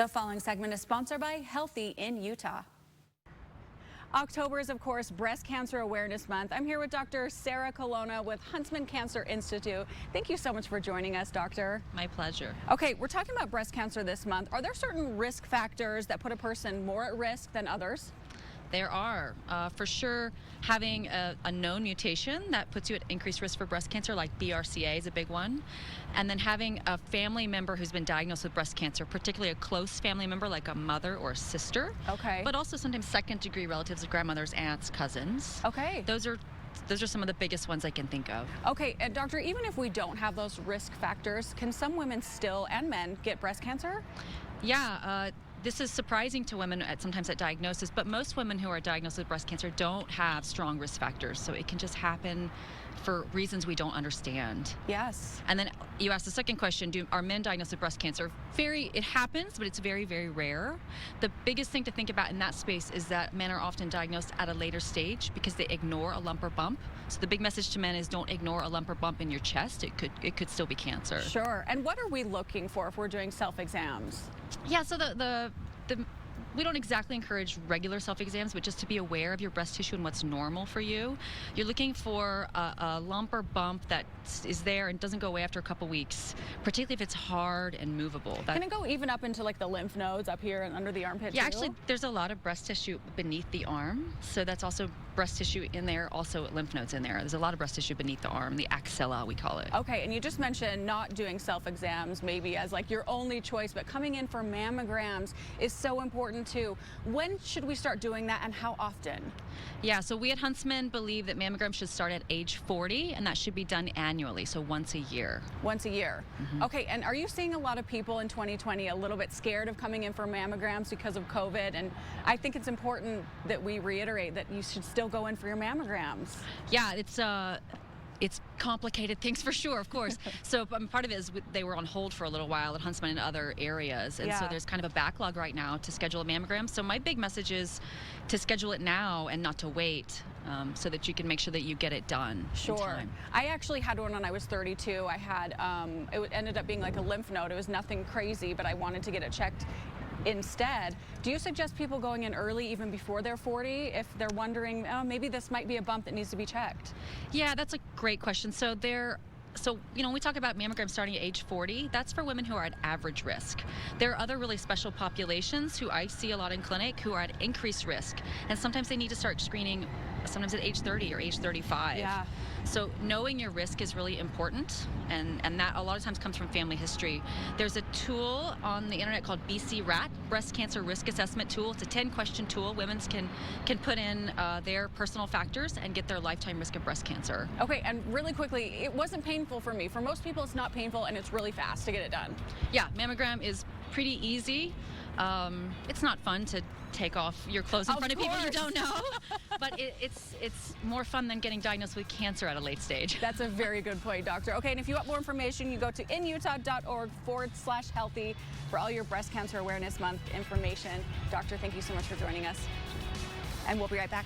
The following segment is sponsored by Healthy in Utah. October is, of course, Breast Cancer Awareness Month. I'm here with Dr. Sarah Colonna with Huntsman Cancer Institute. Thank you so much for joining us, doctor. My pleasure. Okay, we're talking about breast cancer this month. Are there certain risk factors that put a person more at risk than others? There are. For sure, having a known mutation that puts you at increased risk for breast cancer, like BRCA is a big one. And then having a family member who's been diagnosed with breast cancer, particularly a close family member like a mother or a sister. Okay. But also sometimes second-degree relatives, grandmothers, aunts, cousins. Okay. Those are some of the biggest ones I can think of. Okay, and doctor, even if we don't have those risk factors, can some women still, and men, get breast cancer? Yeah. This is surprising to women sometimes at diagnosis, but most women who are diagnosed with breast cancer don't have strong risk factors, so it can just happen for reasons we don't understand. Yes. And then you asked the second question, are men diagnosed with breast cancer? It happens, but it's very, very rare. The biggest thing to think about in that space is that men are often diagnosed at a later stage because they ignore a lump or bump. So the big message to men is don't ignore a lump or bump in your chest. It could still be cancer. Sure. And what are we looking for if we're doing self-exams? Yeah, so we don't exactly encourage regular self-exams, but just to be aware of your breast tissue and what's normal for you. You're looking for a lump or bump that is there and doesn't go away after a couple weeks, particularly if it's hard and movable. Can it go even up into like the lymph nodes up here and under the armpit? Yeah, too? actually, there's a lot of breast tissue beneath the arm, so that's also breast tissue in there, also lymph nodes in there. There's a lot of breast tissue beneath the arm, the axilla we call it. Okay, and you just mentioned not doing self-exams maybe as like your only choice, but coming in for mammograms is so important too. When should we start doing that and how often? Yeah, so we at Huntsman believe that mammograms should start at age 40 and that should be done annually, so once a year. Once a year. Mm-hmm. Okay, and are you seeing a lot of people in 2020 a little bit scared of coming in for mammograms because of COVID? And I think it's important that we reiterate that you should still go in for your mammograms. Yeah, it's complicated things for sure, of course. So part of it is they were on hold for a little while at Huntsman and other areas. And so there's kind of a backlog right now to schedule a mammogram. So my big message is to schedule it now and not to wait so that you can make sure that you get it done. Sure. In time. I actually had one when I was 32. I had, it ended up being like a lymph node. It was nothing crazy, but I wanted to get it checked instead. Do you suggest people going in early, even before they're 40, if they're wondering, oh, maybe this might be a bump that needs to be checked? Yeah, that's a great question. So when we talk about mammograms starting at age 40, that's for women who are at average risk. There are other really special populations who I see a lot in clinic who are at increased risk, and sometimes they need to start screening sometimes at age 30 or age 35. Yeah. So knowing your risk is really important, and that a lot of times comes from family history. There's a tool on the internet called BC-RAT, Breast Cancer Risk Assessment Tool. It's a 10-question tool. Women can put in their personal factors and get their lifetime risk of breast cancer. Okay, and really quickly, it wasn't painful for me. For most people, it's not painful, and it's really fast to get it done. Yeah, mammogram is pretty easy. It's not fun to take off your clothes in front of people you don't know, but it's more fun than getting diagnosed with cancer at a late stage. That's a very good point, doctor. Okay, and if you want more information, you go to inutah.org/healthy for all your Breast Cancer Awareness Month information. Doctor, thank you so much for joining us, and we'll be right back.